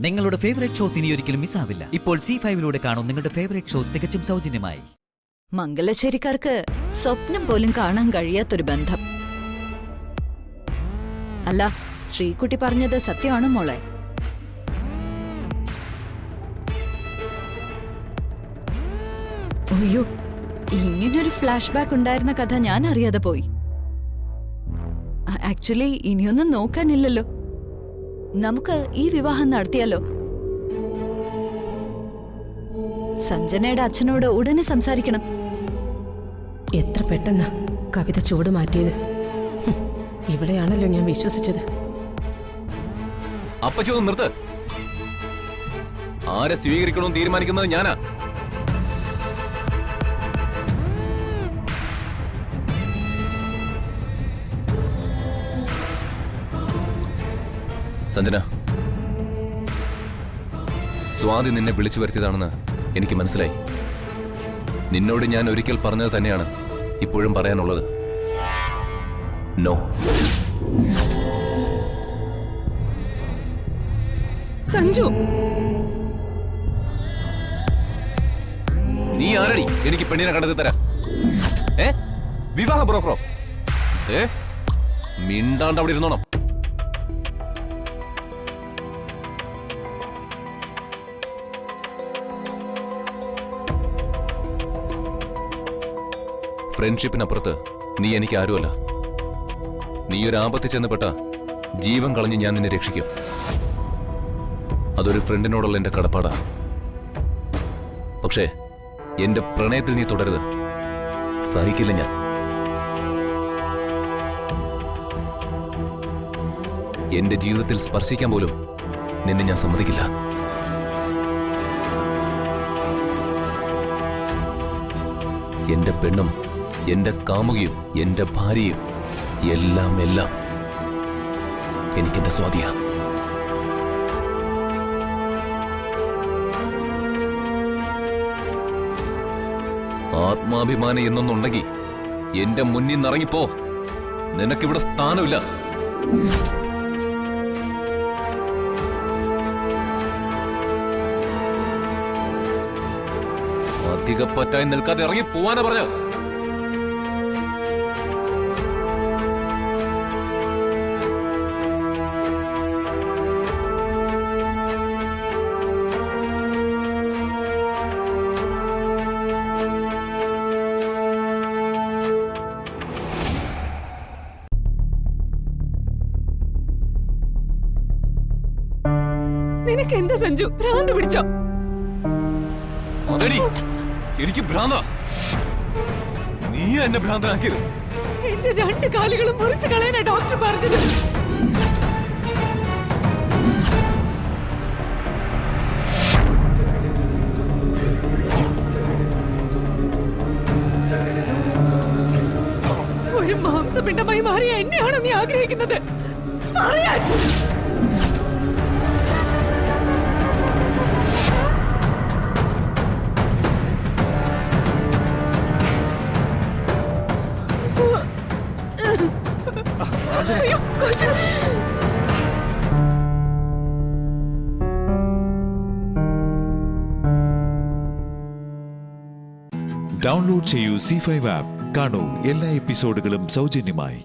നിങ്ങളുടെ favourite shows ഇനി ഒരിക്കലും മിസ്സാവില്ല. ഇപ്പോൾ C5-ലൂടെ കാണും നിങ്ങളുടെ ഫേവറേറ്റ് ഷോ തികച്ചും സൗജന്യമായി. മംഗലശ്ശേരിക്കാർക്ക് സ്വപ്നം പോലും കാണാൻ കഴിയാത്തൊരു ബന്ധം. അല്ല, ശ്രീകുട്ടി പറഞ്ഞത് സത്യമാണോ മോളെ? അയ്യോ, ഇങ്ങനൊരു ഫ്ലാഷ് ബാക്ക് ഉണ്ടായിരുന്ന കഥ ഞാൻ അറിയാതെ പോയി. ആക്ച്വലി ഇനിയൊന്നും നോക്കാനില്ലല്ലോ. നമുക്ക് ഈ വിവാഹം നടത്തിയാലോ? സഞ്ജനയുടെ അച്ഛനോട് ഉടനെ സംസാരിക്കണം. എത്ര പെട്ടെന്നാ കവിത ചൂട് മാറ്റിയത്. ഇവിടെയാണല്ലോ ഞാൻ വിശ്വസിച്ചത്. അപ്പച്ചി ഒന്ന് നിർത്ത്. ആരെ സ്വീകരിക്കണമെന്ന് തീരുമാനിക്കുന്നത് ഞാനാ. സഞ്ജന, സ്വാതി നിന്നെ വിളിച്ചു വരുത്തിയതാണെന്ന് എനിക്ക് മനസ്സിലായി. നിന്നോട് ഞാൻ ഒരിക്കൽ പറഞ്ഞത് തന്നെയാണ് ഇപ്പോഴും പറയാനുള്ളത്. നോ. സഞ്ജു, നീ ആരടി എനിക്ക് പെണ്ണിനെ കണ്ടെത്തി തരാം? വിവാഹ ബ്രോക്കറോ? മിണ്ടാണ്ട് അവിടെ ഇരുന്നോണം. ഫ്രണ്ട്ഷിപ്പിനപ്പുറത്ത് നീ എനിക്ക് ആരുമല്ല. നീ ഒരു ആപത്തിൽ ചെന്നപ്പെട്ട ജീവൻ കളഞ്ഞ് ഞാൻ നിന്നെ രക്ഷിക്കും. അതൊരു ഫ്രണ്ടിനോടുള്ള എന്റെ കടപ്പാടാ. പക്ഷേ എന്റെ പ്രണയത്തിൽ നീ തുടരുത്. സഹിക്കില്ല ഞാൻ. എന്റെ ജീവിതത്തിൽ സ്പർശിക്കാൻ പോലും നിന്നെ ഞാൻ സമ്മതിക്കില്ല. എന്റെ പെണ്ണും എന്റെ കാമുകിയും എന്റെ ഭാര്യയും എല്ലാം എല്ലാം എനിക്കെന്റെ സ്വാതിയാ. ആത്മാഭിമാനം എന്നൊന്നുണ്ടെങ്കിൽ എന്റെ മുന്നിൽ നിറങ്ങിപ്പോ. നിനക്കിവിടെ സ്ഥാനമില്ല. അധികപ്പറ്റായി നിൽക്കാതെ ഇറങ്ങി പോവാനാ പറഞ്ഞ. നിനക്ക് എന്താ സഞ്ജു, ഭ്രാന്ത് പിടിച്ചോ? അതെടി, എനിക്ക് ഭ്രാന്ത. നീ എന്നെ ഭ്രാന്തനാക്കിയത്. എന്റെ രണ്ട് കാലുകളും മുറിച്ചു കളയാനാ ഡോക്ടർ പറഞ്ഞത്. ഒരു മാംസപിണ്ഡമായി മാറിയ എന്നെയാണോ നീ ആഗ്രഹിക്കുന്നത്? പറയാൻ. ഡൗൺലോഡ് ചെയ്യൂ C5 ആപ്പ്. കാണൂ എല്ലാ എപ്പിസോഡുകളും സൗജന്യമായി.